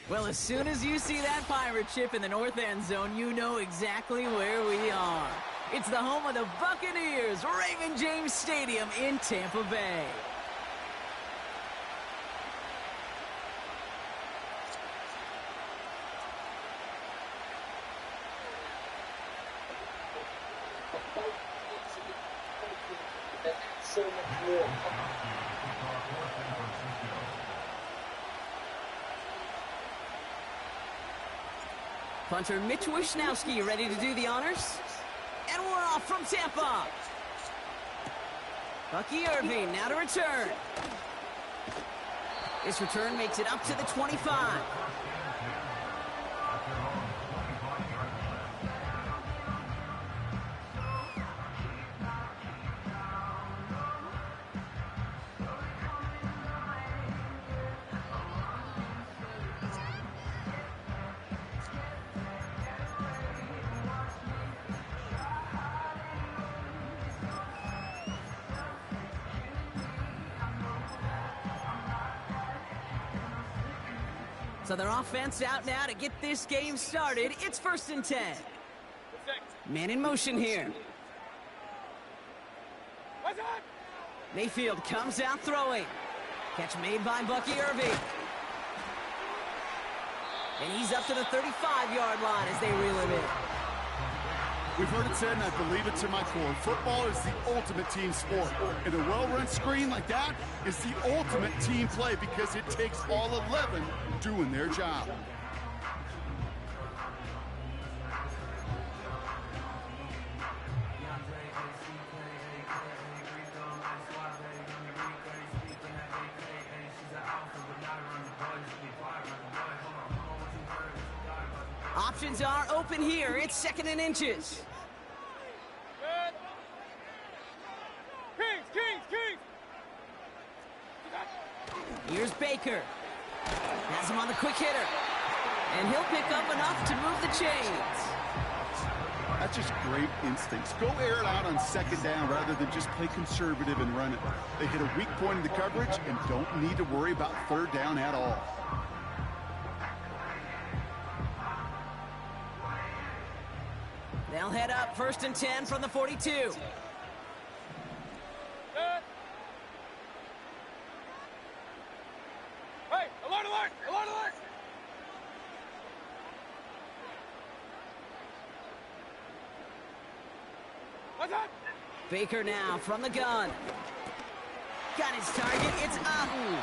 Well, as soon as you see that pirate ship in the north end zone, you know exactly where we are. It's the home of the Buccaneers, Raymond James Stadium in Tampa Bay. So much more. Punter Mitch Wishnowski ready to do the honors. And we're off from Tampa. Bucky Irving now to return. This return makes it up to the 25. So their offense out now to get this game started. It's 1st and 10. Man in motion here. Mayfield comes out throwing. Catch made by Bucky Irving. And he's up to the 35-yard line as they reel him in. We've heard it said, and I believe it to my core. Football is the ultimate team sport. And a well-run screen like that is the ultimate team play because it takes all 11 doing their job. Options are open here. It's 2nd and inches. Kings! Here's Baker. Has him on the quick hitter. And he'll pick up enough to move the chains. That's just great instincts. Go air it out on 2nd down rather than just play conservative and run it. They hit a weak point in the coverage and don't need to worry about 3rd down at all. They'll head up 1st and 10 from the 42. Hey, alert! What's up? Baker now from the gun. Got his target. It's Ahu.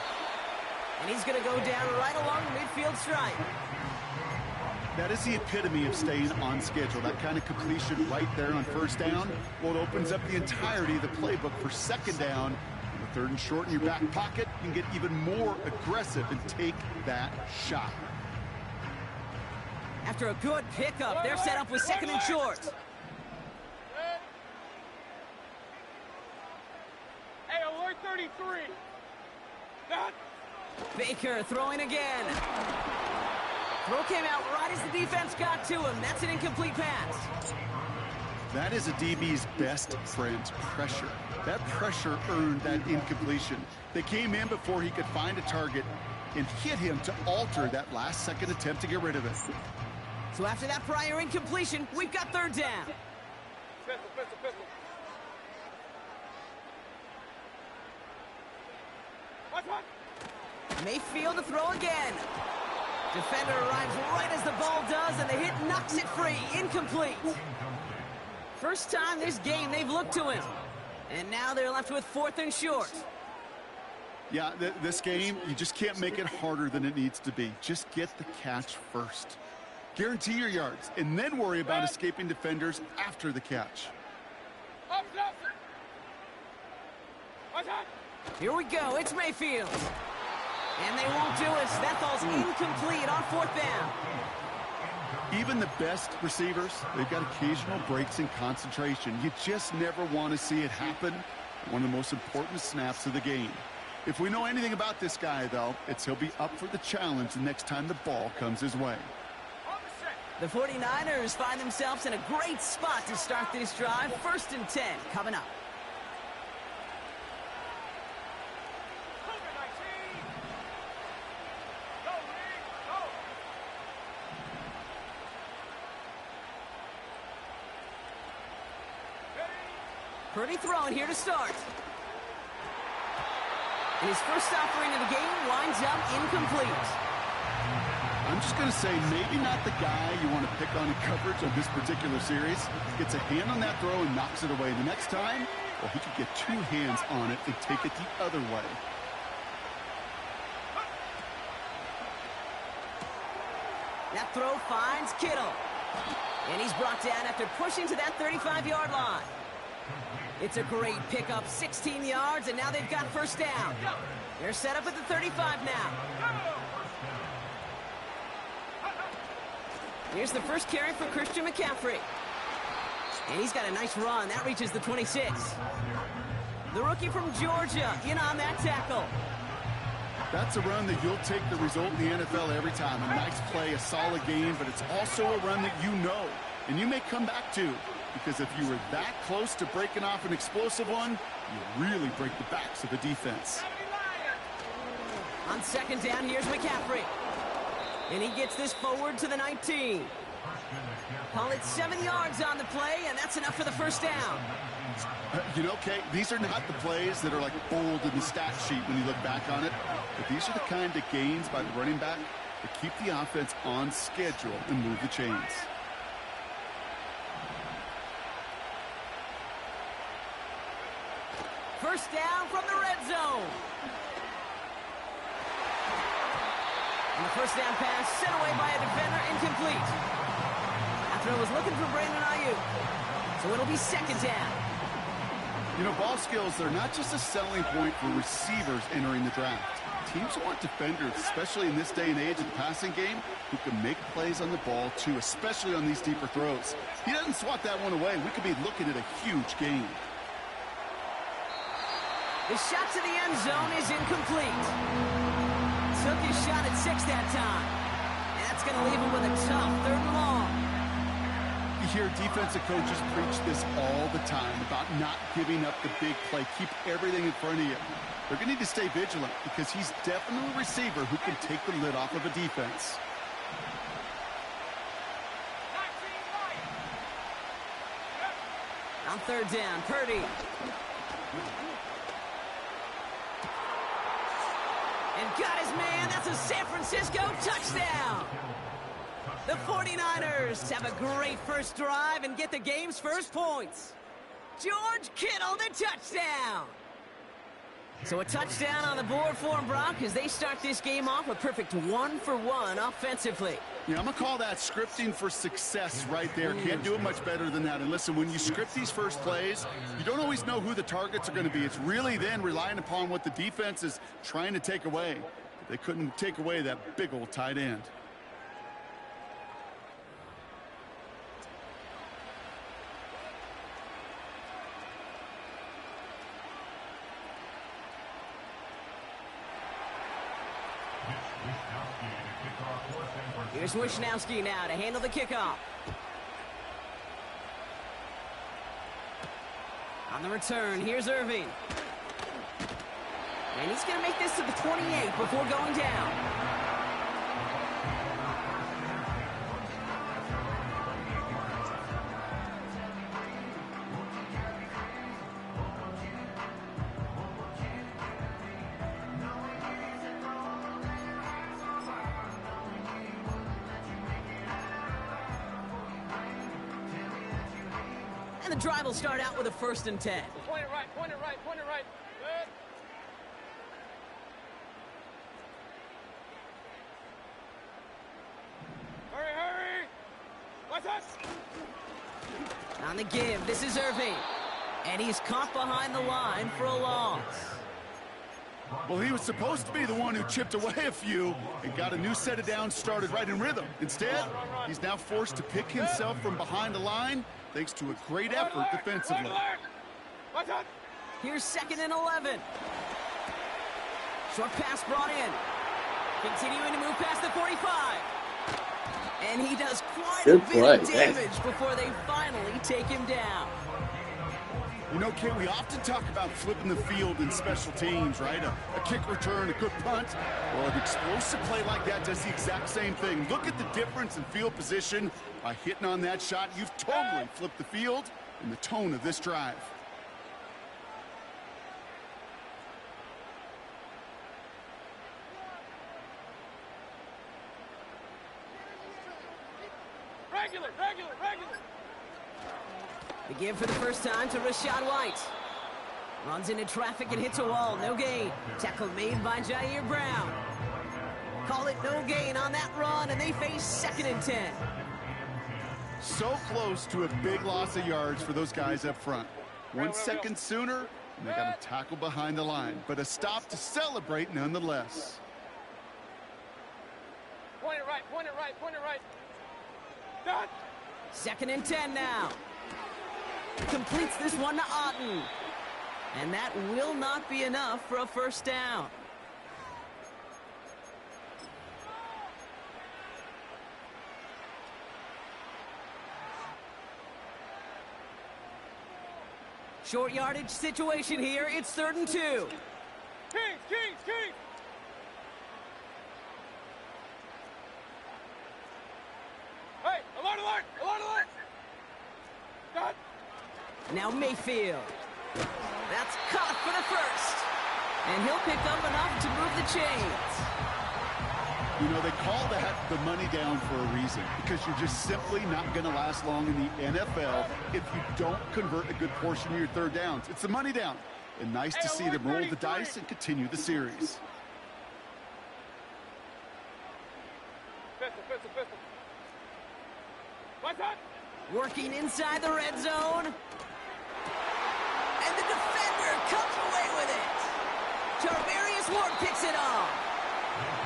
And he's going to go down right along the midfield stripe. That is the epitome of staying on schedule. That kind of completion right there on 1st down. Well, it opens up the entirety of the playbook for 2nd down. With 3rd and short in your back pocket, you can get even more aggressive and take that shot. After a good pickup, they're set up with 2nd and short. Hey, alert 33. That. Baker throwing again. Throw came out right as the defense got to him. That's an incomplete pass. That is a DB's best friend, pressure. That pressure earned that incompletion. They came in before he could find a target and hit him to alter that last-second attempt to get rid of it. So after that prior incompletion, we've got 3rd down. Pistol. What? Mayfield to throw again. Defender arrives right as the ball does, and the hit knocks it free. Incomplete. First time this game they've looked to him. And now they're left with 4th and short. Yeah, this game, you just can't make it harder than it needs to be. Just get the catch first. Guarantee your yards, and then worry about escaping defenders after the catch. Here we go. It's Mayfield. And they won't do it. That ball's incomplete on 4th down. Even the best receivers, they've got occasional breaks in concentration. You just never want to see it happen. One of the most important snaps of the game. If we know anything about this guy, though, it's he'll be up for the challenge the next time the ball comes his way. The 49ers find themselves in a great spot to start this drive. 1st and 10 coming up. Purdy throwing here to start. And his first offering of the game winds up incomplete. I'm just going to say maybe not the guy you want to pick on in coverage on this particular series. Gets a hand on that throw and knocks it away. The next time, well, he could get two hands on it and take it the other way. That throw finds Kittle. And he's brought down after pushing to that 35-yard line. It's a great pickup, 16 yards, and now they've got first down. They're set up at the 35 now. Here's the first carry for Christian McCaffrey. And he's got a nice run. That reaches the 26. The rookie from Georgia in on that tackle. That's a run that you'll take the result in the NFL every time. A nice play, a solid game, but it's also a run that you know and you may come back to, because if you were that close to breaking off an explosive one, you really break the backs of the defense. On second down, here's McCaffrey. And he gets this forward to the 19. Call it 7 yards on the play, and that's enough for the first down. You know, Kate, these are not the plays that are like bold in the stat sheet when you look back on it, but these are the kind of gains by the running back that keep the offense on schedule and move the chains. First down from the red zone. And the first down pass sent away by a defender, incomplete. That throw was looking for Brandon Ayuk. So it'll be second down. You know, ball skills, they're not just a selling point for receivers entering the draft. Teams want defenders, especially in this day and age of the passing game, who can make plays on the ball, too, especially on these deeper throws. He doesn't swat that one away. We could be looking at a huge game. The shot to the end zone is incomplete. Took his shot at 6 that time. And that's going to leave him with a tough 3rd and long. You hear defensive coaches preach this all the time about not giving up the big play. Keep everything in front of you. They're going to need to stay vigilant because he's definitely a receiver who can take the lid off of a defense. On 3rd down, Purdy. And got his man. That's a San Francisco touchdown. The 49ers have a great first drive and get the game's first points. George Kittle, the touchdown. So a touchdown on the board for them, Brock, as they start this game off a perfect 1-for-1 offensively. Yeah, I'm going to call that scripting for success right there. Can't do it much better than that. And listen, when you script these first plays, you don't always know who the targets are going to be. It's really then relying upon what the defense is trying to take away. They couldn't take away that big old tight end. Here's Wishnowski now to handle the kickoff. On the return, here's Irving. And he's going to make this to the 28 before going down. And the drive will start out with a 1st and 10. Point it right, point it right, point it right. Good. Hurry, hurry. Watch us. On the give, this is Irving. And he's caught behind the line for a loss. Well, he was supposed to be the one who chipped away a few and got a new set of downs started right in rhythm. Instead, he's now forced to pick himself from behind the line thanks to a great effort defensively. Here's 2nd and 11. Short pass brought in. Continuing to move past the 45. And he does quite a bit of damage before they finally take him down. You know, Kate, we often talk about flipping the field in special teams, right? A kick return, a good punt. Well, an explosive play like that does the exact same thing. Look at the difference in field position. By hitting on that shot, you've totally flipped the field and the tone of this drive. Regular, regular, regular. The give for the first time to Rashad White. Runs into traffic and hits a wall. No gain. Tackle made by Jair Brown. Call it no gain on that run, and they face 2nd and 10. So close to a big loss of yards for those guys up front. 1 second sooner, and they got a tackle behind the line. But a stop to celebrate nonetheless. Point it right, point it right, point it right. Done. 2nd and 10 now. Completes this one to Otten. And that will not be enough for a first down. Short yardage situation here. It's 3rd and 2. Kings, Kings, Kings. Hey, alert, alert, alert, alert. Done. Now Mayfield. That's caught for the first. And he'll pick up enough to move the chains. You know, they call that the money down for a reason, because you're just simply not going to last long in the NFL if you don't convert a good portion of your 3rd downs. It's the money down. And nice to see them roll the dice and continue the series. Pistol, pistol, pistol. What's that? Working inside the red zone. And the defender comes away with it. Tarvarius Ward picks it off.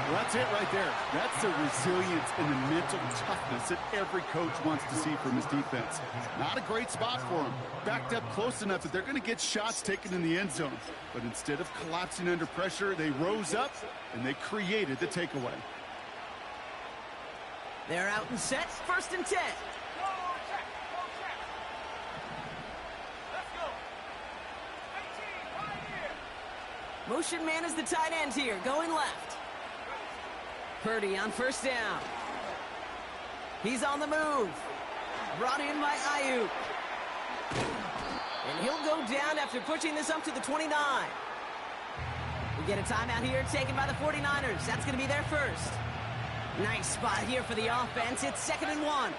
Well, that's it right there. That's the resilience and the mental toughness that every coach wants to see from his defense. Not a great spot for him. Backed up close enough that they're going to get shots taken in the end zone. But instead of collapsing under pressure, they rose up and they created the takeaway. They're out and set. 1st and 10. Go check, go check. Let's go. 18, right here. Motion man is the tight end here, going left. Purdy on 1st down. He's on the move. Brought in by Ayuk. And he'll go down after pushing this up to the 29. We get a timeout here taken by the 49ers. That's going to be their first. Nice spot here for the offense. It's 2nd and 1.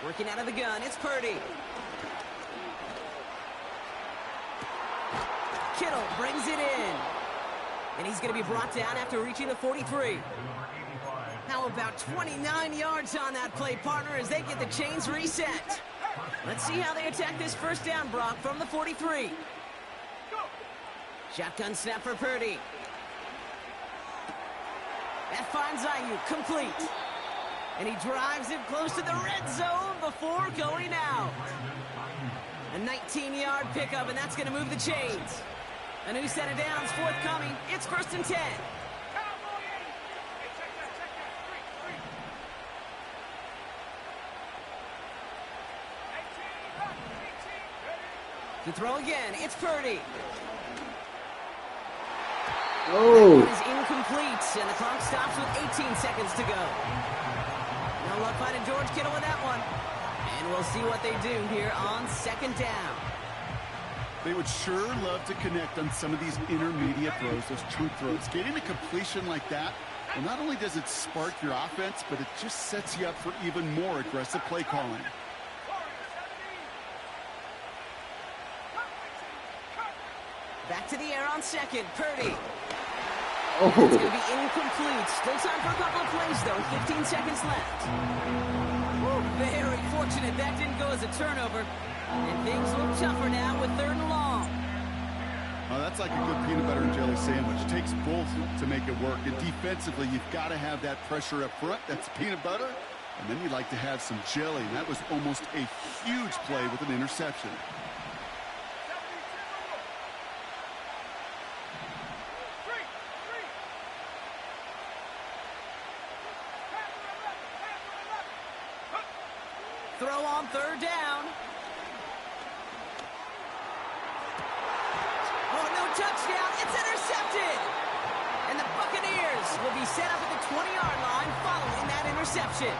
Working out of the gun, it's Purdy. Kittle brings it in. And he's going to be brought down after reaching the 43. How about 29 yards on that play, partner, as they get the chains reset. Let's see how they attack this first down, Brock, from the 43. Shotgun snap for Purdy. That finds Ayuk, complete. And he drives it close to the red zone before going out. A 19-yard pickup, and that's going to move the chains. A new set of downs forthcoming. It's 1st and 10. To throw again, it's Purdy. Oh. That one is incomplete, and the clock stops with 18 seconds to go. No luck finding George Kittle with that one. And we'll see what they do here on 2nd down. They would sure love to connect on some of these intermediate throws, those true throws. Getting a completion like that, well, not only does it spark your offense, but it just sets you up for even more aggressive play calling. Back to the air on 2nd, Purdy. Oh. It's going to be incomplete. Still time for a couple of plays, though. 15 seconds left. Woo, very fortunate that didn't go as a turnover. And things look tougher now with 3rd and long. Oh, that's like a good peanut butter and jelly sandwich. It takes both to make it work. And defensively, you've got to have that pressure up front. That's peanut butter. And then you'd like to have some jelly. And that was almost a huge play with an interception. Throw on 3rd down. Oh, no touchdown. It's intercepted. And the Buccaneers will be set up at the 20-yard line following that interception.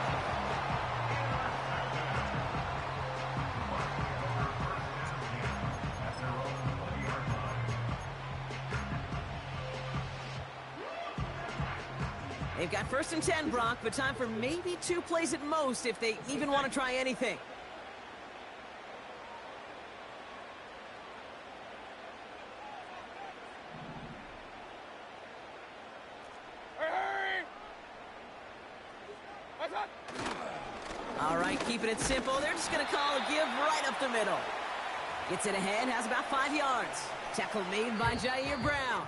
They've got 1st and 10, Brock, but time for maybe 2 plays at most if they even want to try anything. All right, keeping it simple. They're just going to call a give right up the middle. Gets it ahead, has about 5 yards. Tackle made by Jair Brown.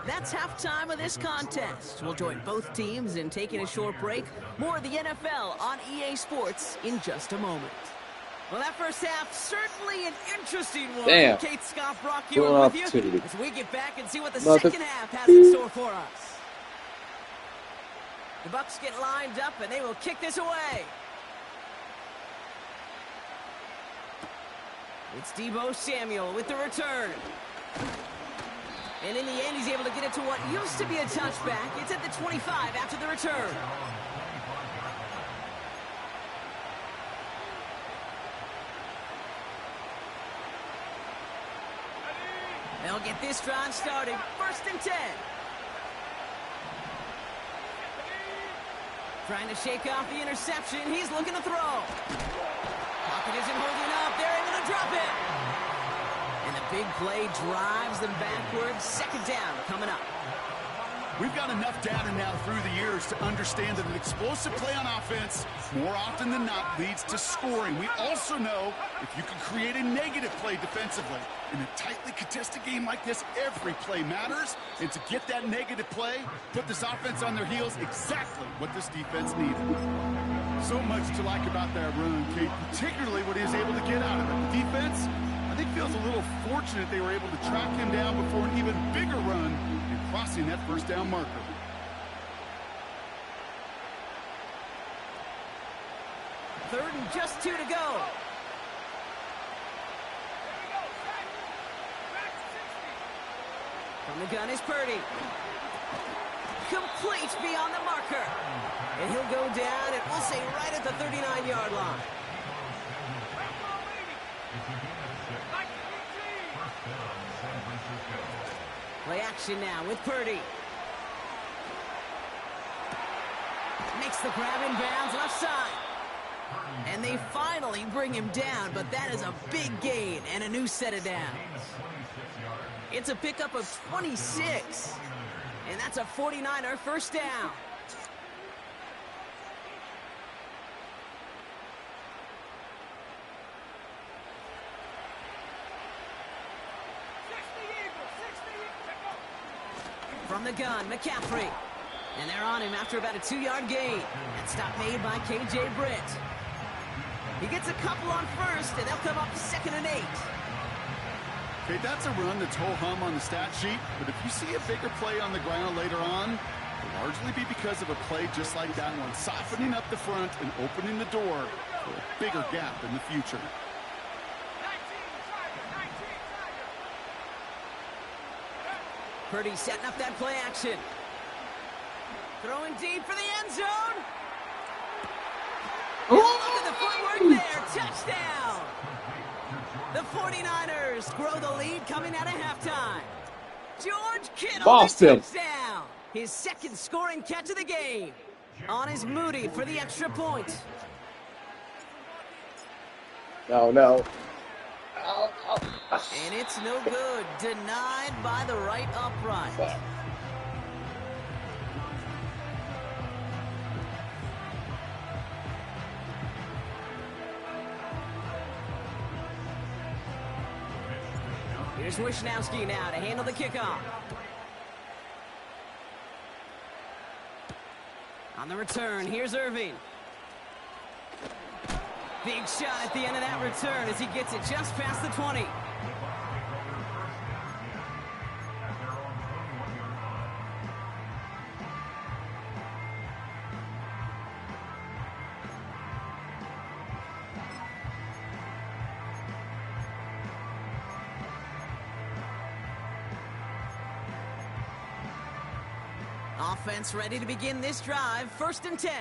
That's halftime of this contest. We'll join both teams in taking a short break. More of the NFL on EA Sports in just a moment. Well, that first half, certainly an interesting one. Damn. Kate Scott, Brock here What an with you opportunity. as we get back and see what the Mother- second half has in store for us. The Bucs get lined up, and they will kick this away. It's Deebo Samuel with the return. And in the end, he's able to get it to what used to be a touchback. It's at the 25 after the return. They'll get this drive started. 1st and 10. Trying to shake off the interception. He's looking to throw. Pocket isn't holding up. They're able to drop it. And the big play drives them backwards. 2nd down coming up. We've got enough data now through the years to understand that an explosive play on offense, more often than not, leads to scoring. We also know if you can create a negative play defensively. In a tightly contested game like this, every play matters. And to get that negative play, put this offense on their heels, exactly what this defense needed. So much to like about that run, Kate, particularly what he was able to get out of it. The defense, I think, feels a little fortunate they were able to track him down before an even bigger run and crossing that 1st down marker. Third and just 2 to go. From the gun is Purdy. Complete beyond the marker. And he'll go down, and we'll say right at the 39-yard line. Play action now with Purdy. Makes the grab in bounds left side. And they finally bring him down, but that is a big gain and a new set of downs. It's a pickup of 26. And that's a 49er 1st down. From the gun, McCaffrey. And they're on him after about a 2-yard gain. And stop made by KJ Britt. He gets a couple on 1st, and they'll come up 2nd and 8. Okay, that's a run that's ho-hum on the stat sheet, but if you see a bigger play on the ground later on, it'll largely be because of a play just like that one, softening up the front and opening the door for a bigger gap in the future. Purdy setting up that play action. Throwing deep for the end zone. And look at the footwork there. Touchdown. The 49ers grow the lead coming out of halftime. George Kittle, Boston. touchdown. His 2nd scoring catch of the game. On is Moody for the extra point. No. And it's no good. Denied by the right upright. Here's Wishnowski now to handle the kickoff. On the return, here's Irving. Big shot at the end of that return as he gets it just past the 20. Offense ready to begin this drive. 1st and 10.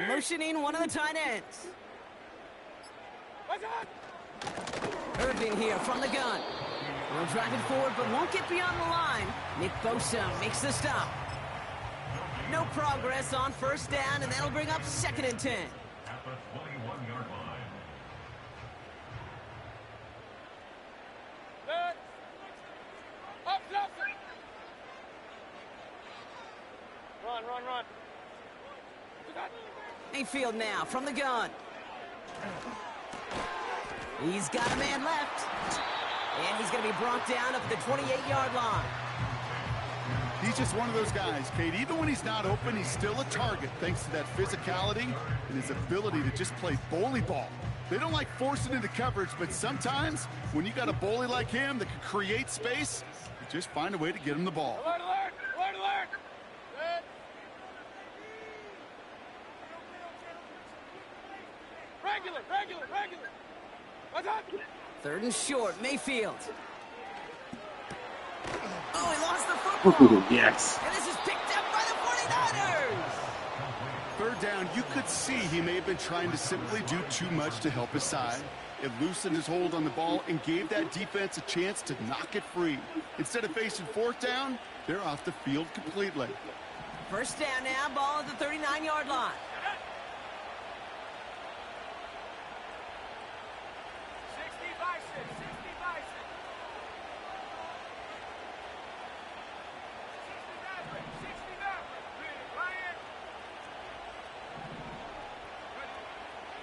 motioning one of the tight ends. Irving here from the gun. Will drive it forward, but won't get beyond the line. Nick Bosa makes the stop. No progress on first down, and that'll bring up 2nd and 10. At the 21-yard line. Run. Mayfield now from the gun. He's got a man left. And he's going to be brought down up at the 28-yard line. He's just one of those guys, Kate. Even when he's not open, he's still a target thanks to that physicality and his ability to just play bully ball. They don't like forcing into coverage, but sometimes when you got a bully like him that can create space, you just find a way to get him the ball. Alert! Regular. What's up? 3rd and short, Mayfield. Oh, he lost the football. Ooh, yes. And this is picked up by the 49ers. 3rd down, you could see he may have been trying to simply do too much to help his side. It loosened his hold on the ball and gave that defense a chance to knock it free. Instead of facing 4th down, they're off the field completely. 1st down now, ball at the 39-yard line. 60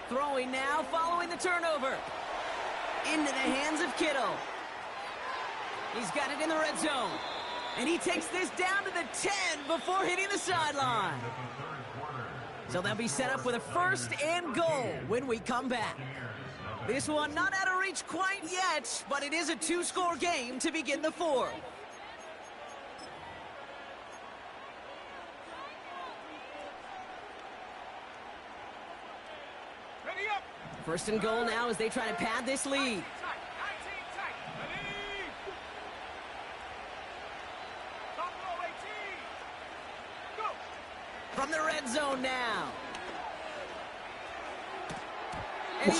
Throwing now, following the turnover. Into the hands of Kittle. He's got it in the red zone. And he takes this down to the 10 before hitting the sideline. So they'll be set up with a 1st and goal when we come back. This one not out of reach quite yet, but it is a 2-score game to begin the 4th. Ready up. 1st and goal now as they try to pad this lead. From the red zone now.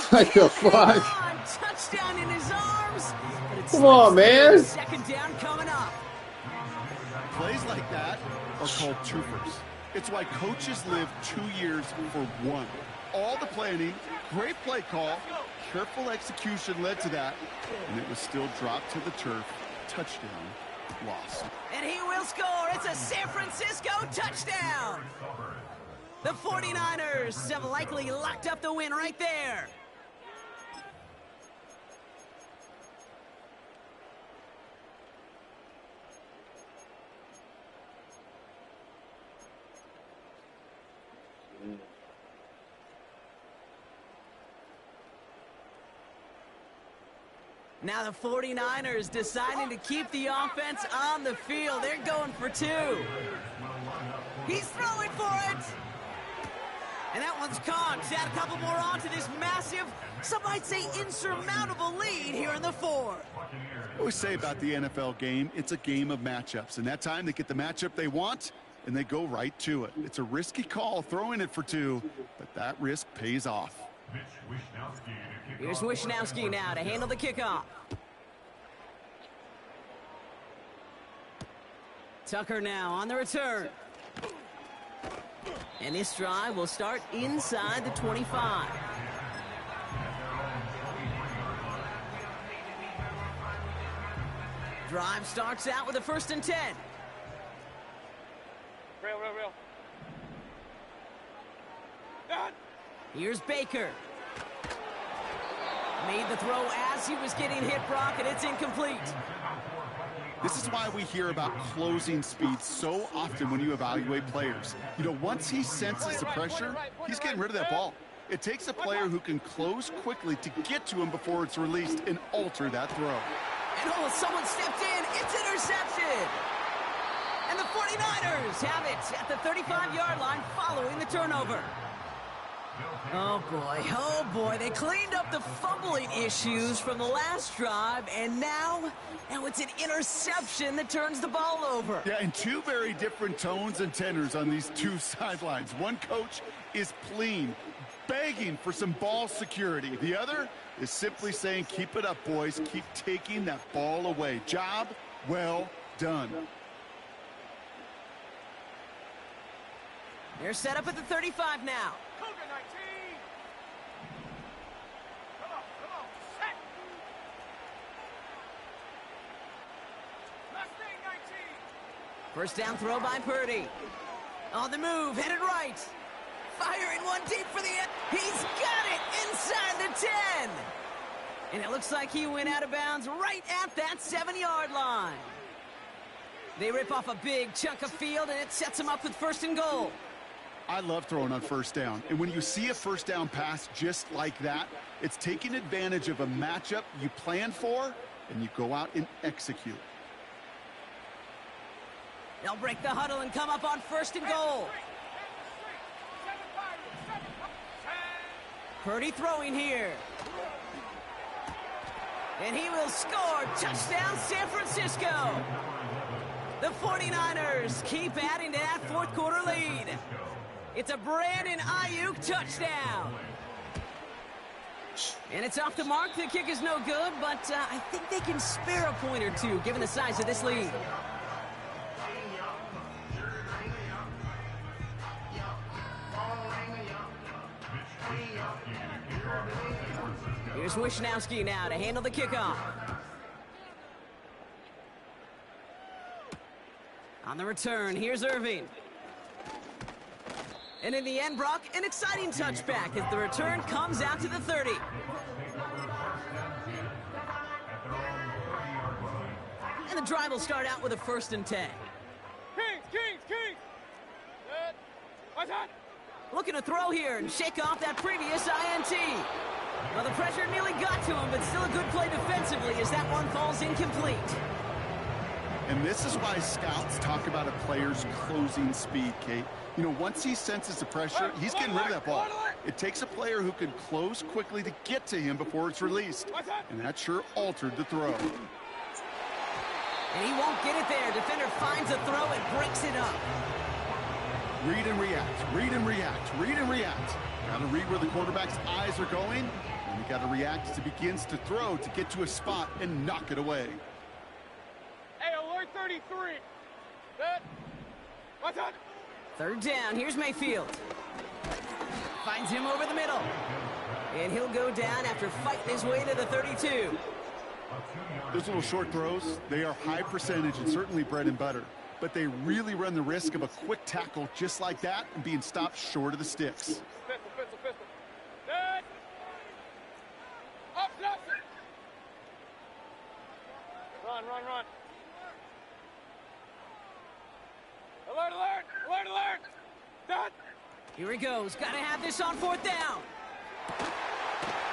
What the fuck? Touchdown in his arms. Come on, man. 2nd down coming up. Plays like that are called twofers. It's why coaches live 2 years for one. All the planning, great play call, careful execution led to that, and it was still dropped to the turf. Touchdown, lost. And he will score. It's a San Francisco touchdown. The 49ers have likely locked up the win right there. Now the 49ers deciding to keep the offense on the field. They're going for 2. He's throwing for it. And that one's caught. Add a couple more on to this massive, some might say insurmountable lead here in the 4th. I always say about the NFL game, it's a game of matchups. And that time they get the matchup they want, and they go right to it. It's a risky call throwing it for 2, but that risk pays off. Here's Wishnowski now to handle the kickoff. Tucker now on the return. And this drive will start inside the 25. Drive starts out with a 1st and 10. Real. Here's Baker. Made the throw as he was getting hit, Brock, and it's incomplete. This is why we hear about closing speed so often when you evaluate players. You know, once he senses the pressure, he's getting rid of that ball. It takes a player who can close quickly to get to him before it's released and alter that throw. And oh, someone stepped in. It's intercepted. And the 49ers have it at the 35-yard line following the turnover. Oh boy, they cleaned up the fumbling issues from the last drive, and now it's an interception that turns the ball over. Yeah, and two very different tones and tenors on these two sidelines. One coach is pleading, begging for some ball security. The other is simply saying, keep it up, boys. Keep taking that ball away. Job well done. They're set up at the 35 now. Cougar 19. Come on, set. Mustang 19. First down throw by Purdy. On the move, headed right. Firing one deep for the end. He's got it inside the 10. And it looks like he went out of bounds right at that 7-yard line. They rip off a big chunk of field, and it sets them up with first and goal. I love throwing on first down. And when you see a first down pass just like that, it's taking advantage of a matchup you plan for, and you go out and execute. They'll break the huddle and come up on first and goal. Purdy throwing here. And he will score. Touchdown, San Francisco. The 49ers keep adding to that fourth quarter lead. It's a Brandon Ayuk touchdown. And it's off the mark. The kick is no good, but I think they can spare a point or two given the size of this lead. Here's Wishnowski now to handle the kickoff. On the return, here's Irving. And in the end, Brock, an exciting touchback as the return comes out to the 30. And the drive will start out with a 1st and 10. Kings. What's that? Looking to throw here and shake off that previous INT. Well, the pressure nearly got to him, but still a good play defensively as that one falls incomplete. And this is why scouts talk about a player's closing speed, Kate. You know, once he senses the pressure, he's getting rid of that ball. It takes a player who can close quickly to get to him before it's released. And that sure altered the throw. And he won't get it there. Defender finds a throw and breaks it up. Read and react, read and react, read and react. Got to read where the quarterback's eyes are going, and you got to react as he begins to throw to get to a spot and knock it away. Hey, alert 33. Set. What's that? 3rd down. Here's Mayfield. Finds him over the middle. And he'll go down after fighting his way to the 32. Those little short throws, they are high percentage and certainly bread and butter. But they really run the risk of a quick tackle just like that and being stopped short of the sticks. Pistol. Set. Up. Run. Alert. Set. Here he goes. Got to have this on 4th down.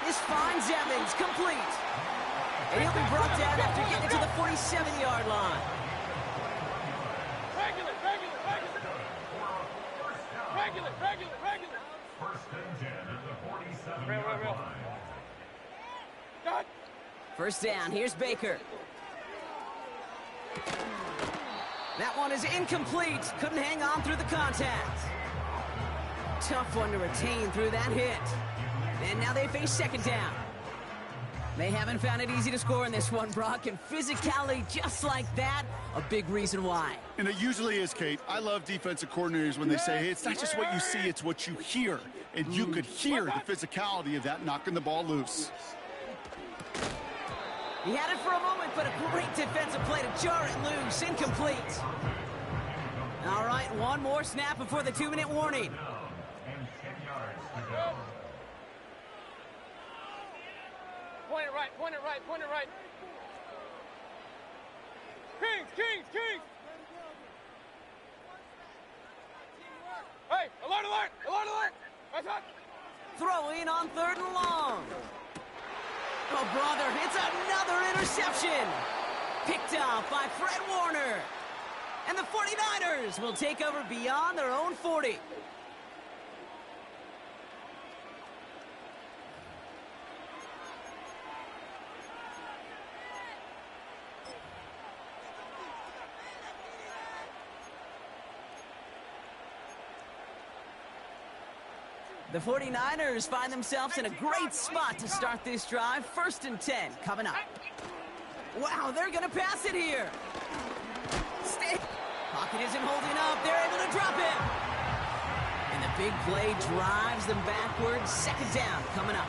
This finds Evans complete. And he'll be brought down after getting to the 47-yard line. Regular. First and 10 at the 47-yard line. Done. 1st down. Here's Baker. That one is incomplete. Couldn't hang on through the contact. Tough one to retain through that hit. And now they face 2nd down. They haven't found it easy to score in this one, Brock, and physicality just like that, a big reason why. And it usually is, Kate. I love defensive coordinators when they say, hey, it's not just what you see, it's what you hear. And you could hear the physicality of that knocking the ball loose. He had it for a moment, but a great defensive play to jar it loose. Incomplete. All right, one more snap before the 2-minute warning. And 10 yards to go. Point it right. Kings. Hey, alert. What's that? Throwing on 3rd and long. Oh, brother, it's another interception. Picked off by Fred Warner. And the 49ers will take over beyond their own 40. The 49ers find themselves in a great spot to start this drive. 1st and 10 coming up. Wow, they're going to pass it here. Pocket isn't holding up. They're able to drop it. And the big play drives them backwards. 2nd down coming up.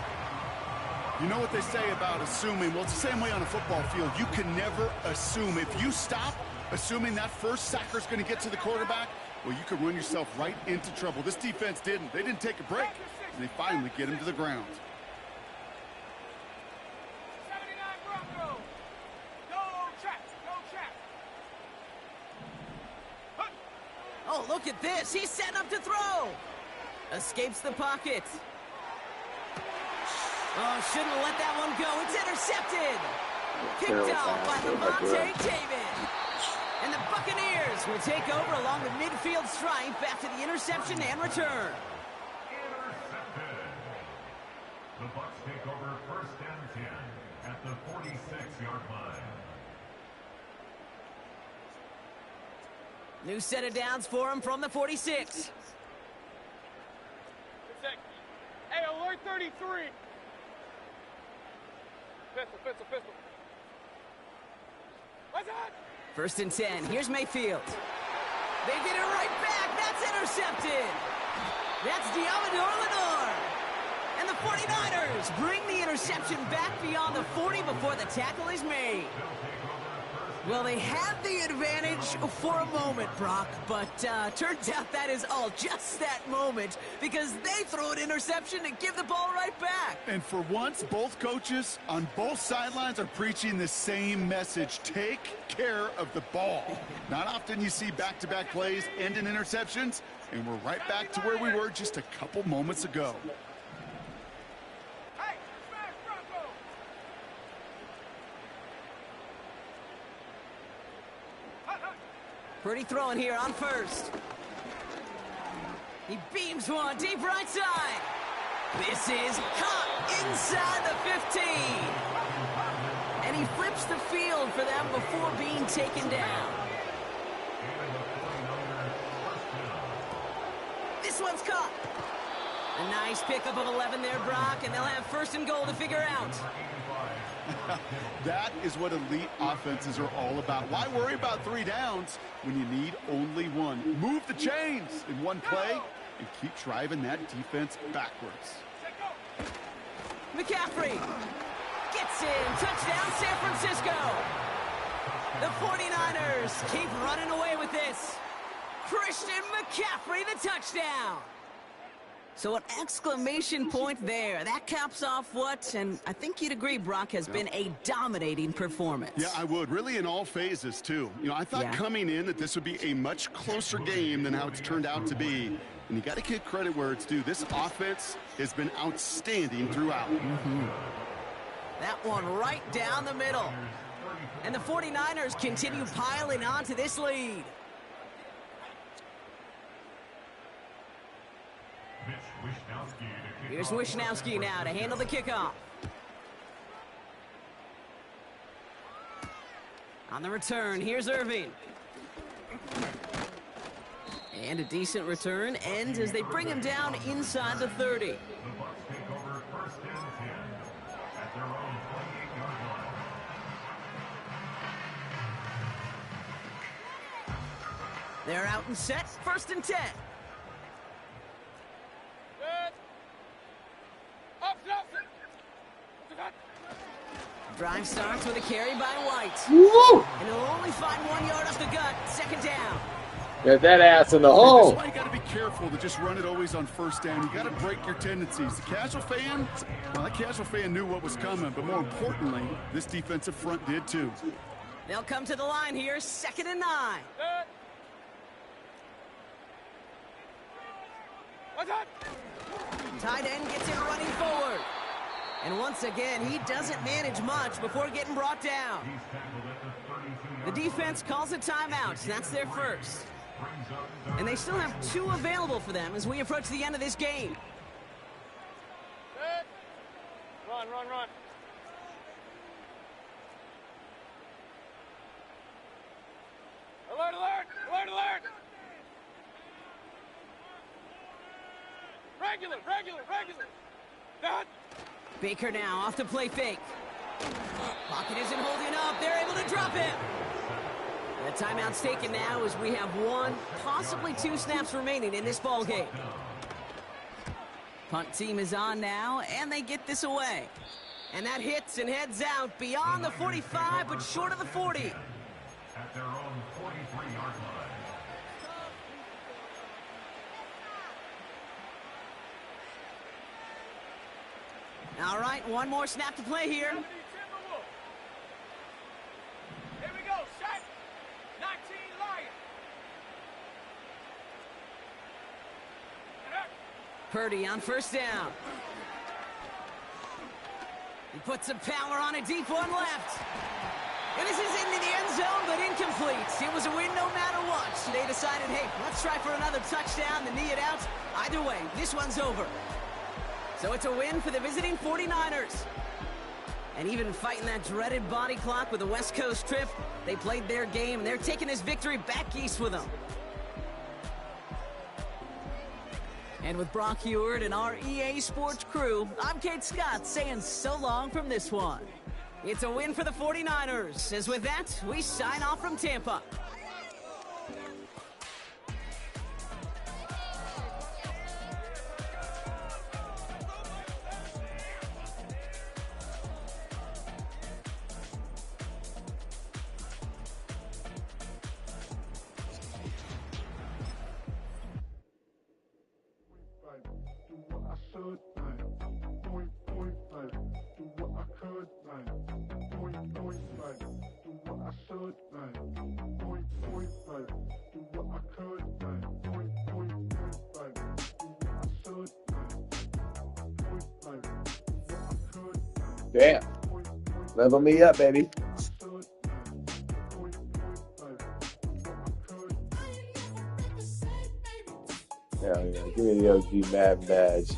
You know what they say about assuming? Well, it's the same way on a football field. You can never assume. If you stop assuming that first sacker's going to get to the quarterback, well, you could run yourself right into trouble. This defense didn't. They didn't take a break, and they finally get him to the ground. 79 Broncos. Go track. Oh, look at this. He's setting up to throw. Escapes the pocket. Oh, shouldn't have let that one go. It's intercepted. Picked off by Levante David. And the Buccaneers will take over along the midfield stripe after the interception and return. Intercepted. The Bucs take over 1st and 10 at the 46-yard line. New set of downs for him from the 46. Hey, alert 33. Pistol. What's that? 1st and 10. Here's Mayfield. They get it right back. That's intercepted. That's Diamador Lenore. And the 49ers bring the interception back beyond the 40 before the tackle is made. Well, they had the advantage for a moment, Brock, but turns out that is all just that moment because they throw an interception and give the ball right back. And for once, both coaches on both sidelines are preaching the same message. Take care of the ball. Not often you see back-to-back plays end in interceptions, and we're right back to where we were just a couple moments ago. Hey, smash Broncos. Pretty throwing here on 1st. He beams one deep right side. This is caught inside the 15. And he flips the field for them before being taken down. This one's caught. A nice pickup of 11 there, Brock, and they'll have 1st and goal to figure out. That is what elite offenses are all about. Why worry about 3 downs when you need only 1? Move the chains in one play and keep driving that defense backwards. McCaffrey gets in. Touchdown, San Francisco. The 49ers keep running away with this. Christian McCaffrey, the touchdown. So an exclamation point there. That caps off what, and I think you'd agree, Brock, has been a dominating performance. Yeah, I would. Really in all phases, too. You know, I thought coming in that this would be a much closer game than how it's turned out to be. And you got to give credit where it's due. This offense has been outstanding throughout. That one right down the middle. And the 49ers continue piling on to this lead. Here's Wishnowski now to handle the kickoff. On the return, here's Irving. And a decent return ends as they bring him down inside the 30. The Bucs take over 1st and 10 at their own 28-yard line. They're out and set, 1st and 10. Drive starts with a carry by White. Woo! And he'll only find 1 yard off the gut. 2nd down. Get that ass in the That's hole. why you got to be careful to just run it always on 1st down. You got to break your tendencies. The casual fan, well, that casual fan knew what was coming, but more importantly, this defensive front did too. They'll come to the line here, 2nd and 9. What's that? Tight end gets it running forward. And once again, he doesn't manage much before getting brought down. The defense calls a timeout. That's their 1st. And they still have 2 available for them as we approach the end of this game. Run. Alert! Right Regular. That. Baker now off the play fake. Pocket isn't holding up. They're able to drop him. The timeout's taken now as we have 1, possibly 2 snaps remaining in this ball game. Punt team is on now, and they get this away. And that hits and heads out beyond the 45, but short of the 40. At their own 43-yard line. All right, 1 more snap to play here. Here we go, shot. 19 Lions. Purdy on first down. He puts some power on a deep one left. And this is into the end zone, but incomplete. It was a win no matter what. They decided, hey, let's try for another touchdown, the knee it out. Either way, this one's over. So it's a win for the visiting 49ers. And even fighting that dreaded body clock with the West Coast trip, they played their game, and they're taking this victory back east with them. And with Brock Heward and our EA Sports crew, I'm Kate Scott saying so long from this one. It's a win for the 49ers, as with that, we sign off from Tampa. Damn. Level me up, baby. Yeah, give me the OG Madden badge.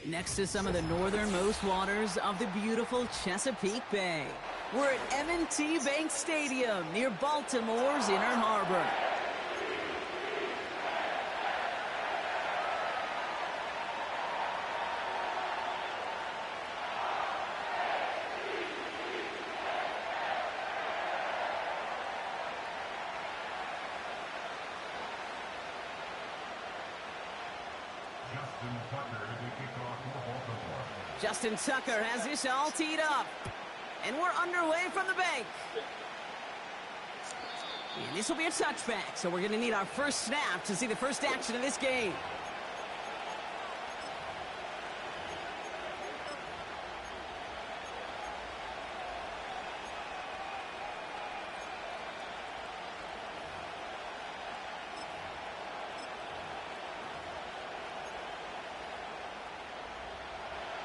Next to some of the northernmost waters of the beautiful Chesapeake Bay. We're at M&T Bank Stadium near Baltimore's Inner Harbor. Justin Tucker has this all teed up. And we're underway from the bank. And this will be a touchback, so we're going to need our first snap to see the first action of this game.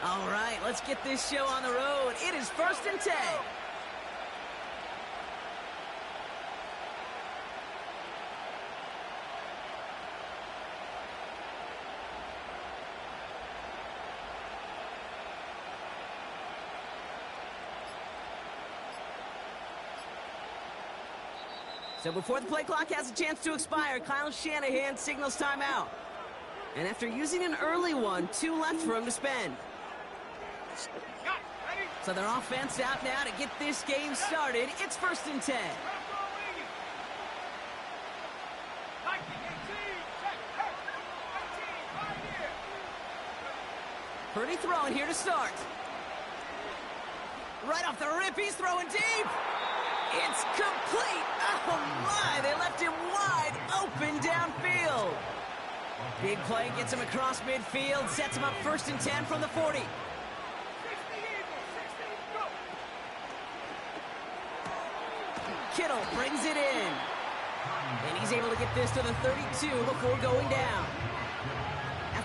All right, let's get this show on the road. It is 1st and 10. So before the play clock has a chance to expire, Kyle Shanahan signals timeout. And after using an early one, 2 left for him to spend. So their offense out now to get this game started. It's 1st and 10. Purdy throwing here to start. Right off the rip, he's throwing deep. It's complete. Oh my, they left him wide open downfield. Big play gets him across midfield, sets him up 1st and 10 from the 40. Kittle brings it in. And he's able to get this to the 32 before going down.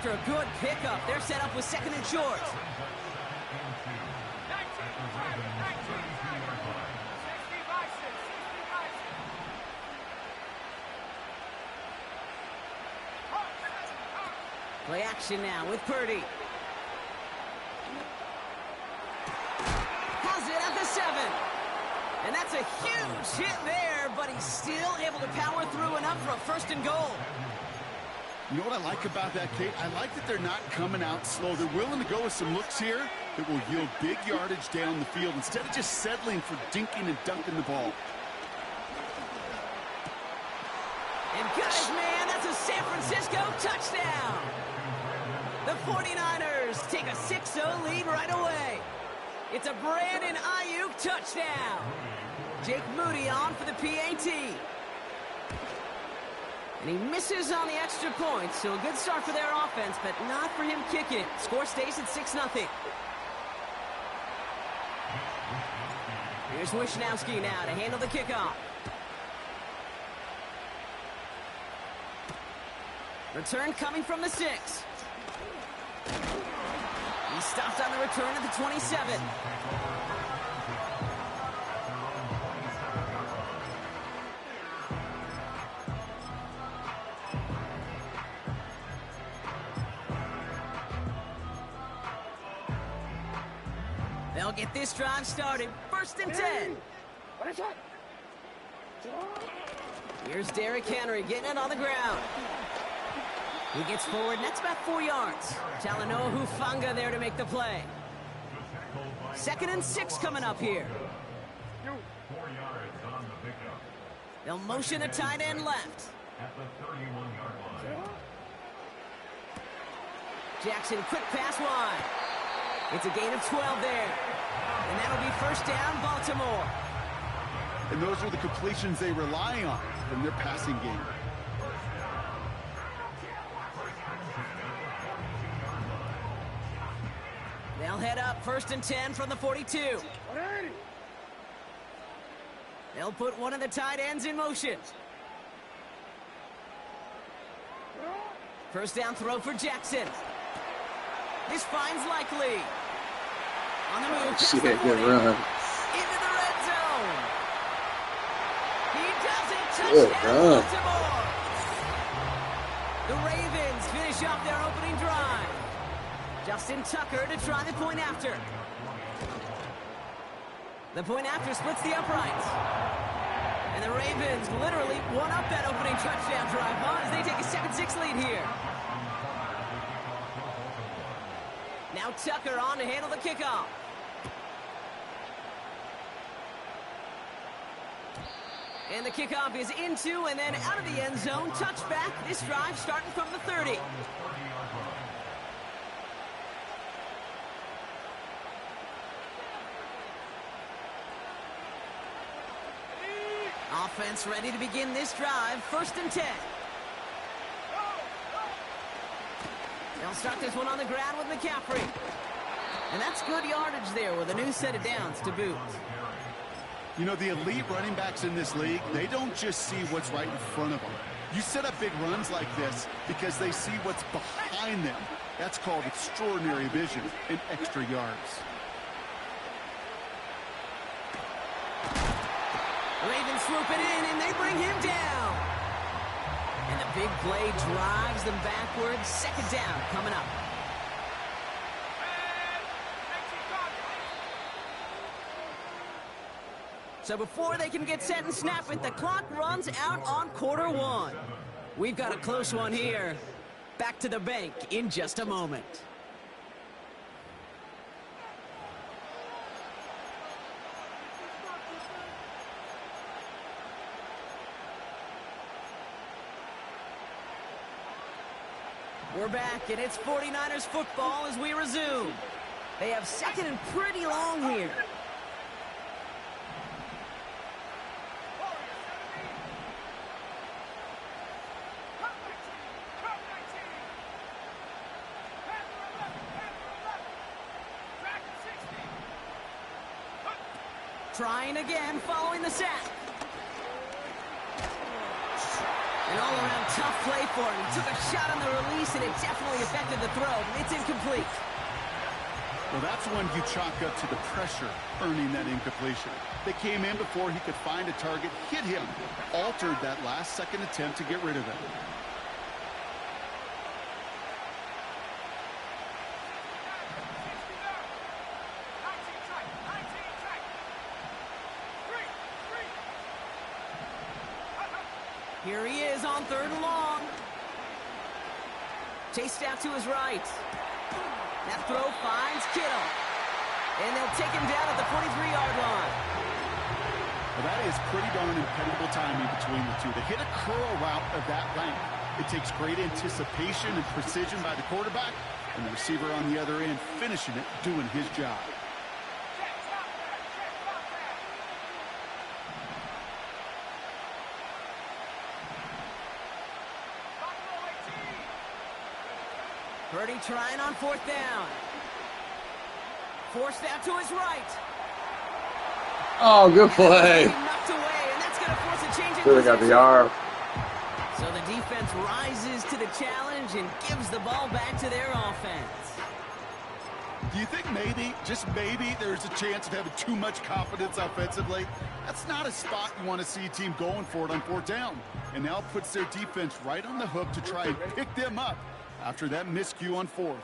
after a good pickup. They're set up with second and short. Play action now with Purdy. Has it at the 7. And that's a huge hit there, but he's still able to power through enough for a first and goal. You know what I like about that, Kate? I like that they're not coming out slow. They're willing to go with some looks here that will yield big yardage down the field instead of just settling for dinking and dunking the ball. And guys, man, that's a San Francisco touchdown. The 49ers take a 6-0 lead right away. It's a Brandon Ayuk touchdown. Jake Moody on for the PAT. And he misses on the extra point, so a good start for their offense, but not for him kicking it. Score stays at 6-0. Here's Wishnowski now to handle the kickoff. Return coming from the 6. He stopped on the return at the 27. They'll get this drive started. First and 10. Here's Derrick Henry getting it on the ground. He gets forward, and that's about 4 yards. Talanoa Hufanga there to make the play. Second and 6 coming up here. 4 yards on the pickup. They'll motion a tight end left. At the 31-yard line. Jackson, quick pass wide. It's a gain of 12 there. And that'll be first down, Baltimore. And those are the completions they rely on in their passing game. They'll head up first and 10 from the 42. They'll put one of the tight ends in motion. First down throw for Jackson. This finds Likely. On the move. See that good run. Into the red zone. He does it. Good Touchdown, run. Baltimore. The Ravens finish off their opening drive. Justin Tucker to try the point after. The point after splits the uprights. And the Ravens literally won up that opening touchdown drive as they take a 7-6 lead here. Now Tucker on to handle the kickoff. And the kickoff is into and then out of the end zone. Touchback. This drive starting from the 30. Offense ready to begin this drive. First and 10. They'll start this one on the ground with McCaffrey. And that's good yardage there with a new set of downs to boot. You know, the elite running backs in this league, they don't just see what's right in front of them. You set up big runs like this because they see what's behind them. That's called extraordinary vision and extra yards. Ravens swoop it in, and they bring him down. And the big play drives them backwards. Second down coming up. So before they can get set and snap it, the clock runs out on quarter one. We've got a close one here. Back to the bank in just a moment. We're back, and it's 49ers football as we resume. They have second and pretty long here. Trying again following the sack. An all-around tough play for him. He took a shot on the release, and it definitely affected the throw. It's incomplete. Well, that's when you chalk up to the pressure earning that incompletion. They came in before he could find a target, hit him, altered that last-second attempt to get rid of it. Here he is on 3rd and long. Chased out to his right. That throw finds Kittle. And they'll take him down at the 43-yard line. Well, that is pretty darn impeccable timing between the two. To hit a curl route of that length, it takes great anticipation and precision by the quarterback, and the receiver on the other end finishing it, doing his job. Purdy trying on 4th down. Forced out to his right. Oh, good play. Knocked away, and that's going to force a change in Really got the arm. So the defense rises to the challenge and gives the ball back to their offense. Do you think maybe, just maybe, there's a chance of having too much confidence offensively? That's not a spot you want to see a team going for it on 4th down. And now puts their defense right on the hook to try and pick them up after that miscue on 4th.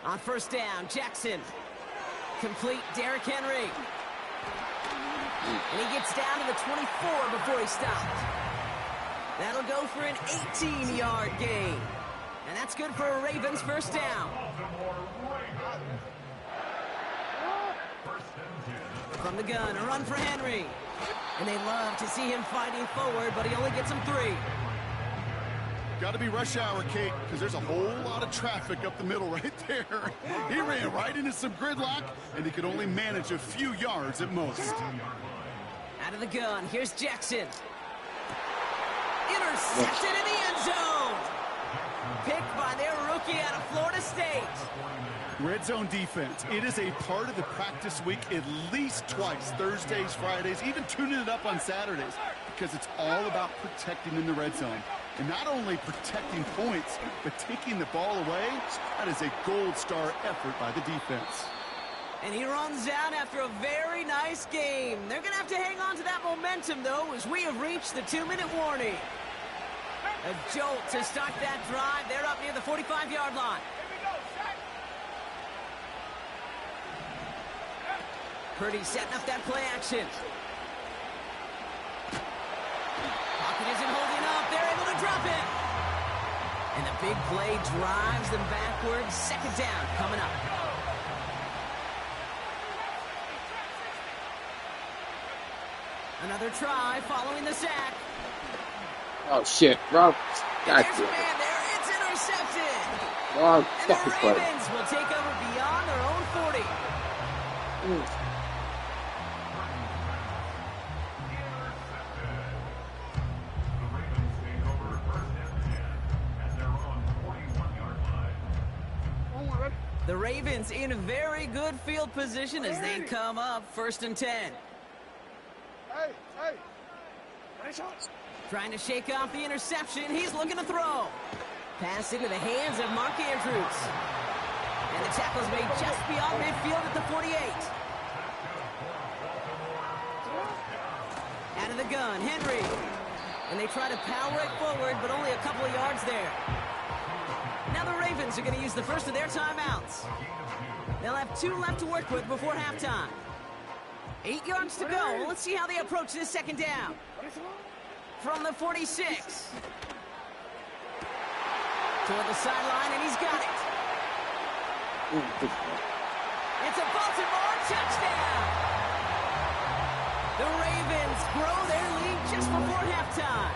On 1st down, Jackson. Complete, Derrick Henry. And he gets down to the 24 before he stopped. That'll go for an 18-yard gain. And that's good for a Ravens 1st down. From the gun, a run for Henry. And they love to see him fighting forward, but he only gets him 3. Got to be rush hour, Kate, because there's a whole lot of traffic up the middle right there. He ran right into some gridlock, and he could only manage a few yards at most. Out of the gun, here's Jackson. Intercepted in the end zone. Picked by their rookie out of Florida State. Red zone defense. It is a part of the practice week at least twice, Thursdays, Fridays, even tuning it up on Saturdays, because it's all about protecting in the red zone. And not only protecting points, but taking the ball away. That is a gold star effort by the defense. And he runs out after a very nice game. They're going to have to hang on to that momentum, though, as we have reached the 2-minute warning. A jolt to start that drive. They're up near the 45-yard line. Purdy setting up that play action. Pocket isn't holding up. They're able to drop it. And the big play drives them backwards. 2nd down coming up. Another try following the sack. Oh, shit. Wrong. There's a man there. It's intercepted. Wrong And fucking the play. Ravens will take over beyond their own 40. The Ravens in a very good field position as they come up 1st and 10. Trying to shake off the interception. He's looking to throw. Pass into the hands of Mark Andrews. And the tackle's made just beyond midfield at the 48. Out of the gun, Henry. And they try to power it forward, but only a couple of yards there. Now the Ravens are going to use the first of their timeouts. They'll have 2 left to work with before halftime. 8 yards to go. Let's see how they approach this 2nd down. From the 46. Toward the sideline, and he's got it. It's a Baltimore touchdown. The Ravens grow their lead just before halftime.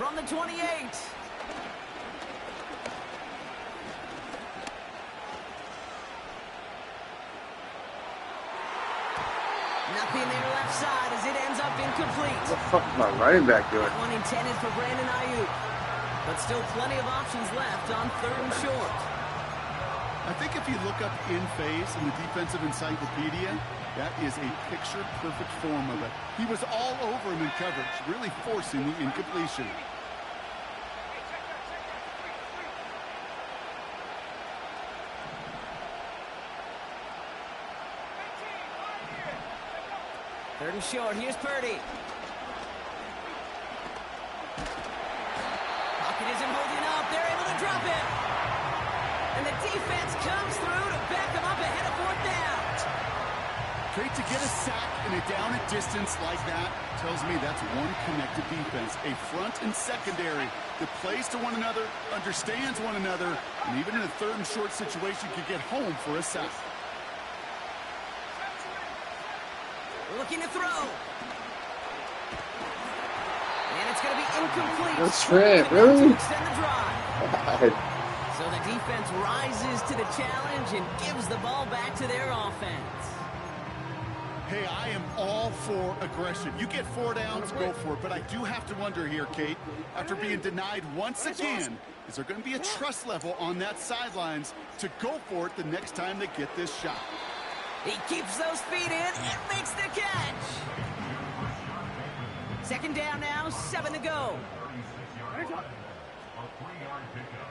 from the 28. Nothing there left side as it ends up incomplete. What the fuck is my running back doing? That one intended for Brandon Ayuk. But still plenty of options left on 3rd and short. I think if you look up in phase in the defensive encyclopedia, that is a picture-perfect form of it. He was all over him in coverage, really forcing the incompletion. Third and short. Here's Purdy. Pocket isn't holding up. They're able to drop it. And the defense comes through to back them up ahead of 4th down. Great to get a sack and a down at distance like that tells me that's one connected defense. A front and secondary that plays to one another, understands one another, and even in a 3rd and short situation can get home for a sack. Looking to throw. And it's going to be incomplete. That's Trent, really? To extend the drive. God. So the defense rises to the challenge and gives the ball back to their offense. Hey, I am all for aggression. You get 4 downs, go for it. But I do have to wonder here, Kate, after being denied once again, is there going to be a trust level on that sidelines to go for it the next time they get this shot? He keeps those feet in and makes the catch. 2nd down now, 7 to go. A 3-yard pickup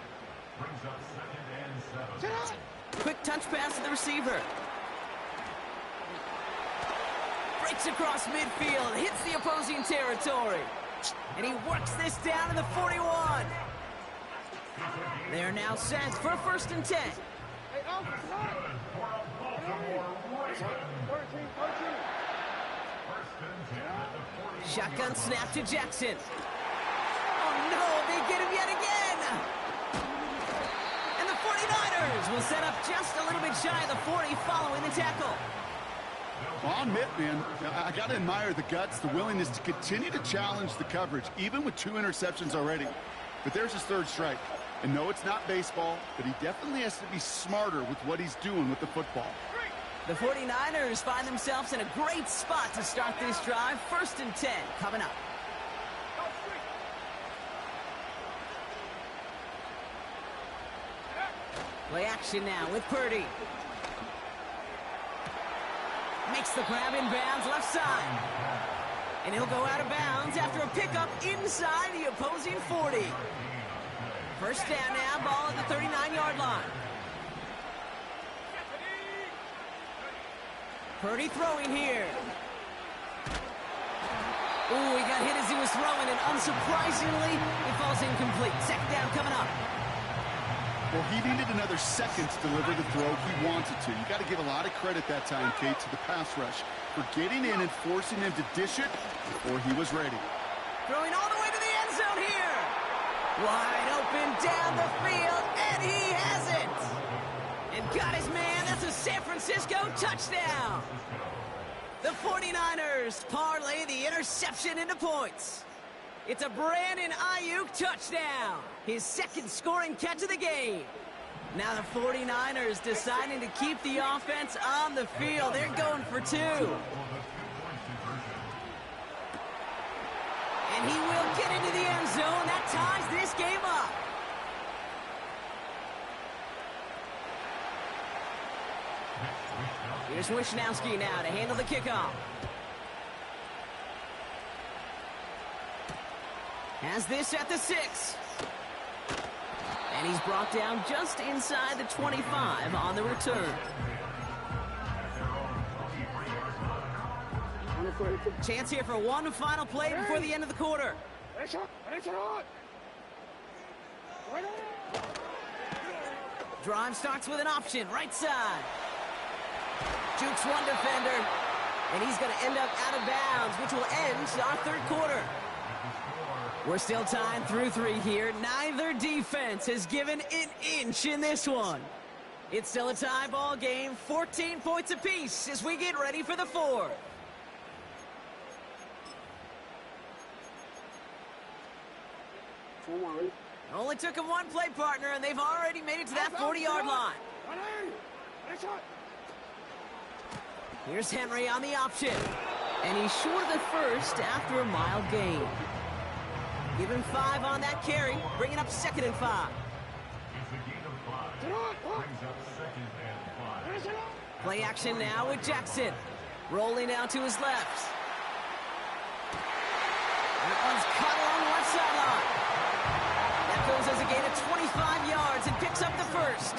brings up 2nd and 7. Quick touch pass to the receiver. Breaks across midfield, hits the opposing territory. And he works this down to the 41. They are now set for 1st and 10. Shotgun snap to Jackson. Oh no, they get him yet again. And the 49ers will set up just a little bit shy of the 40 following the tackle. Well, I'll admit, man, I got to admire the guts, the willingness to continue to challenge the coverage, even with 2 interceptions already. But there's his 3rd strike. And no, it's not baseball, but he definitely has to be smarter with what he's doing with the football. The 49ers find themselves in a great spot to start this drive. 1st and 10 coming up. Play action now with Purdy. Makes the grab in bounds left side. And he'll go out of bounds after a pickup inside the opposing 40. 1st down now, ball at the 39-yard line. Purdy throwing here. Ooh, he got hit as he was throwing, and unsurprisingly, it falls incomplete. 2nd down coming up. Well, he needed another second to deliver the throw he wanted to. You got to give a lot of credit that time, Kate, to the pass rush for getting in and forcing him to dish it before he was ready. Throwing all the way to the end zone here. Wide open down the field, and he has it. And got his man. That's a San Francisco touchdown. The 49ers parlay the interception into points. It's a Brandon Ayuk touchdown. His 2nd scoring catch of the game. Now the 49ers deciding to keep the offense on the field. They're going for 2. And he will get into the end zone. That ties this game up. Here's Wishnowski now to handle the kickoff. Has this at the 6. And he's brought down just inside the 25 on the return. Chance here for one final play before the end of the quarter. Drive starts with an option, right side. Jukes one defender, and he's going to end up out of bounds, which will end our 3rd quarter. We're still tying through 3 here. Neither defense has given an inch in this one. It's still a tie ball game, 14 points apiece as we get ready for the 4th. Only took him one play, partner, and they've already made it to that 40-yard line. Here's Henry on the option. And he's short of the first after a mile gain. Give him 5 on that carry, bringing up 2nd and 5. It's a gain of 5. Brings up 2nd and 5. Play action now with Jackson. Rolling out to his left. That one's caught along the left sideline. That goes as a gain of 25 yards and picks up the first.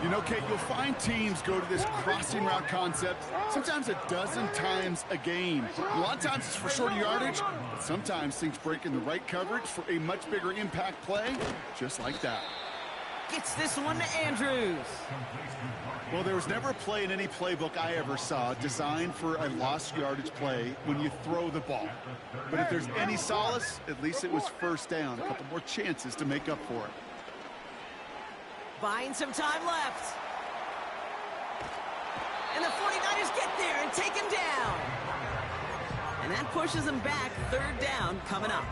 You know, Kate, you'll find teams go to this crossing route concept sometimes a dozen times a game. A lot of times it's for shorter yardage, but sometimes things break in the right coverage for a much bigger impact play, just like that. Gets this one to Andrews. Well, there was never a play in any playbook I ever saw designed for a lost yardage play when you throw the ball. But if there's any solace, at least it was first down. A couple more chances to make up for it. Buying some time left. And the 49ers get there and take him down. And that pushes them back. 3rd down coming up.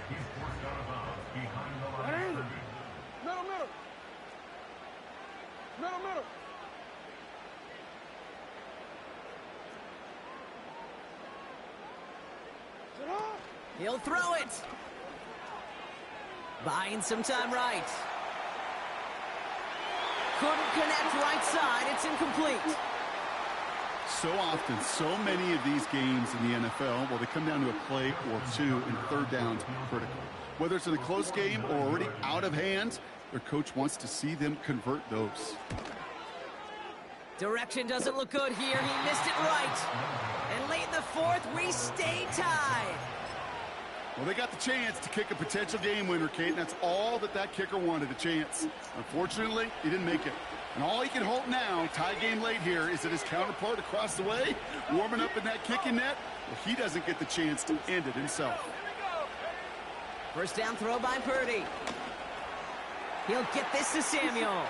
He's forced out of bounds behind the line of scrimmage. Middle. He'll throw it. Buying some time right. Couldn't connect right side. It's incomplete. So often, so many of these games in the NFL, well, they come down to a play or two, and 3rd downs critical. Whether it's in a close game or already out of hand, their coach wants to see them convert those. Direction doesn't look good here. He missed it right. And late in the 4th, we stay tied. Well, they got the chance to kick a potential game winner, Kate, and that's all that kicker wanted, a chance. Unfortunately, he didn't make it. And all he can hope now, tie game late here, is that his counterpart across the way, warming up in that kicking net, well, he doesn't get the chance to end it himself. First down throw by Purdy. He'll get this to Samuel.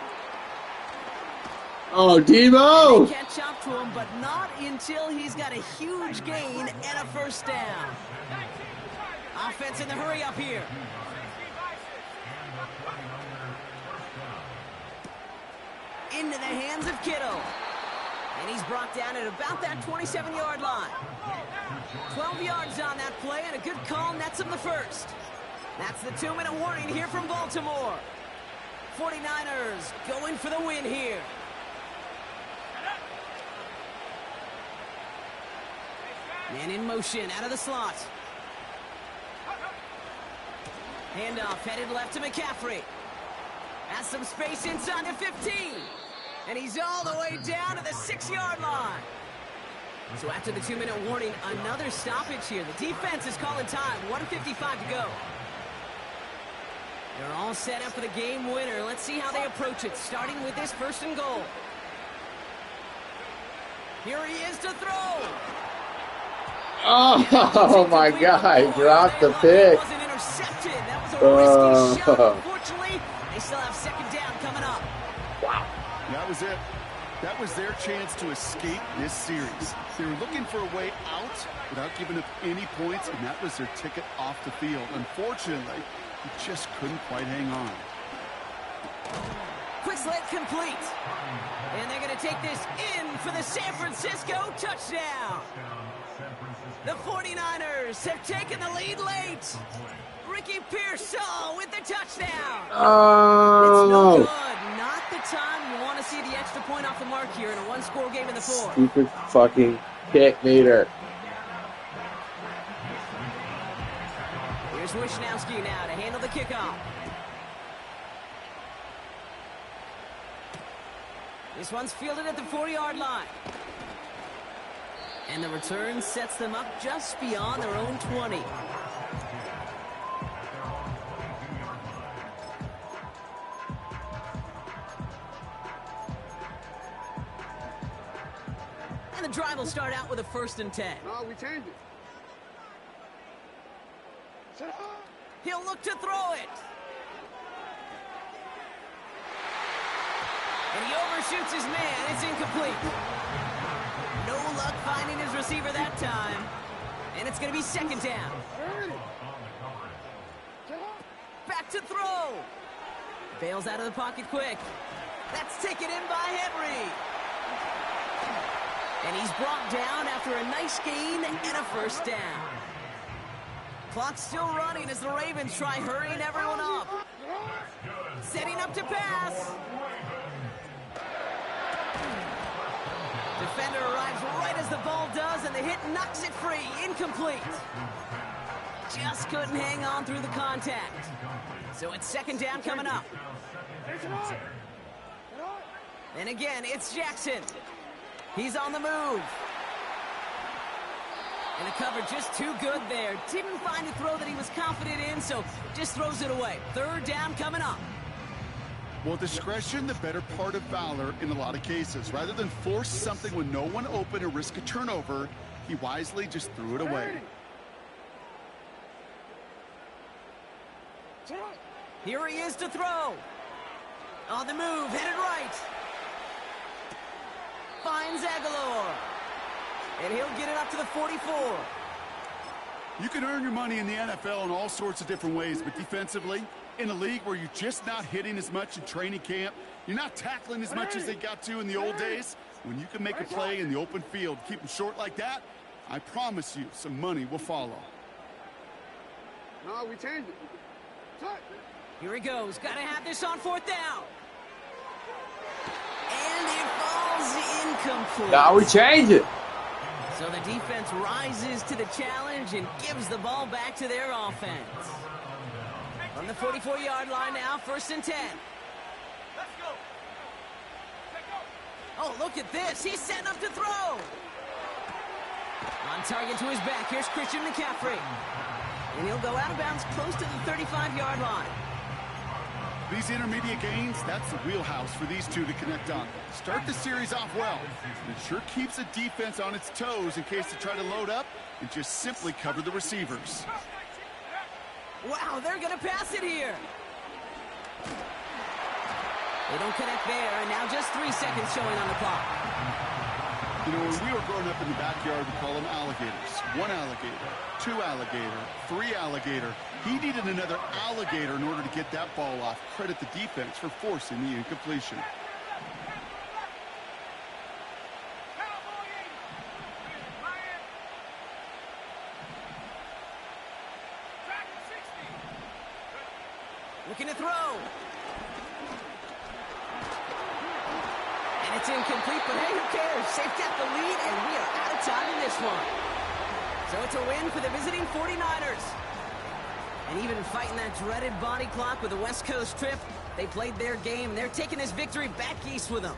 Oh, Debo! They catch up to him, but not until he's got a huge gain and a first down. Offense in the hurry up here. Into the hands of Kittle. And he's brought down at about that 27-yard line. 12 yards on that play, and a good call nets him the first. That's the 2-minute warning here from Baltimore. 49ers going for the win here. Man in motion out of the slot. Handoff headed left to McCaffrey. Has some space inside the 15. And he's all the way down to the 6-yard line. So after the 2-minute warning, another stoppage here. The defense is calling time. 1:55 to go. They're all set up for the game winner. Let's see how they approach it, starting with this 1st and goal. Here he is to throw. Oh, my God. Dropped the pick. Wasn't intercepted. That was a risky shot. Unfortunately, they still have 2nd down coming up. Wow. That was it. That was their chance to escape this series. They were looking for a way out without giving up any points, and that was their ticket off the field. Unfortunately, he just couldn't quite hang on. Quick slant complete. And they're going to take this in for the San Francisco touchdown. The 49ers have taken the lead late. Ricky Pearsall with the touchdown. It's no good. Not the time you want to see the extra point off the mark here in a 1-score game in the 4th. Stupid fucking kick meter. Here's Wishnowski now to handle the kickoff. This one's fielded at the 4-yard line. And the return sets them up just beyond their own 20. And the drive will start out with a 1st and 10. No, we changed it. He'll look to throw it. And he overshoots his man. It's incomplete. No luck finding his receiver that time. And it's going to be 2nd down. back to throw. Bails out of the pocket quick. That's taken in by Henry. And he's brought down after a nice gain and a first down. Clock's still running as the Ravens try hurrying everyone up. Setting up to pass. Defender arrives right as the ball does, and the hit knocks it free. Incomplete. Just couldn't hang on through the contact. So it's second down coming up. And again, it's Jackson. He's on the move. And the cover just too good there. Didn't find a throw that he was confident in, so just throws it away. Third down coming up. Well, discretion, the better part of valor in a lot of cases. Rather than force something with no one open or risk a turnover, he wisely just threw it away. Here he is to throw. On the move, headed right. Finds Aguilar. And he'll get it up to the 44. You can earn your money in the NFL in all sorts of different ways, but defensively, in a league where you're just not hitting as much in training camp, you're not tackling as much as they got to in the old days, when you can make a play in the open field, keep them short like that, I promise you some money will follow. No, we changed it. Here he goes. Got to have this on fourth down. And it falls incomplete. Now we change it. So the defense rises to the challenge and gives the ball back to their offense. From the 44-yard line now, 1st and 10. Let's go. Oh, look at this. He's setting up to throw. On target to his back. Here's Christian McCaffrey. And he'll go out of bounds close to the 35-yard line. These intermediate gains, that's the wheelhouse for these two to connect on. Start the series off well. It sure keeps the defense on its toes in case they try to load up and just simply cover the receivers. Wow, they're going to pass it here. They don't connect there, and now just 3 seconds showing on the clock. You know, when we were growing up in the backyard, we call them alligators. 1 alligator, 2 alligator, 3 alligator. He needed another alligator in order to get that ball off. Credit the defense for forcing the incompletion. Looking to throw. And it's incomplete, but hey, who cares? They've got the lead, and we are out of time in this one. So it's a win for the visiting 49ers. And even fighting that dreaded body clock with the West Coast trip, they played their game, and they're taking this victory back east with them.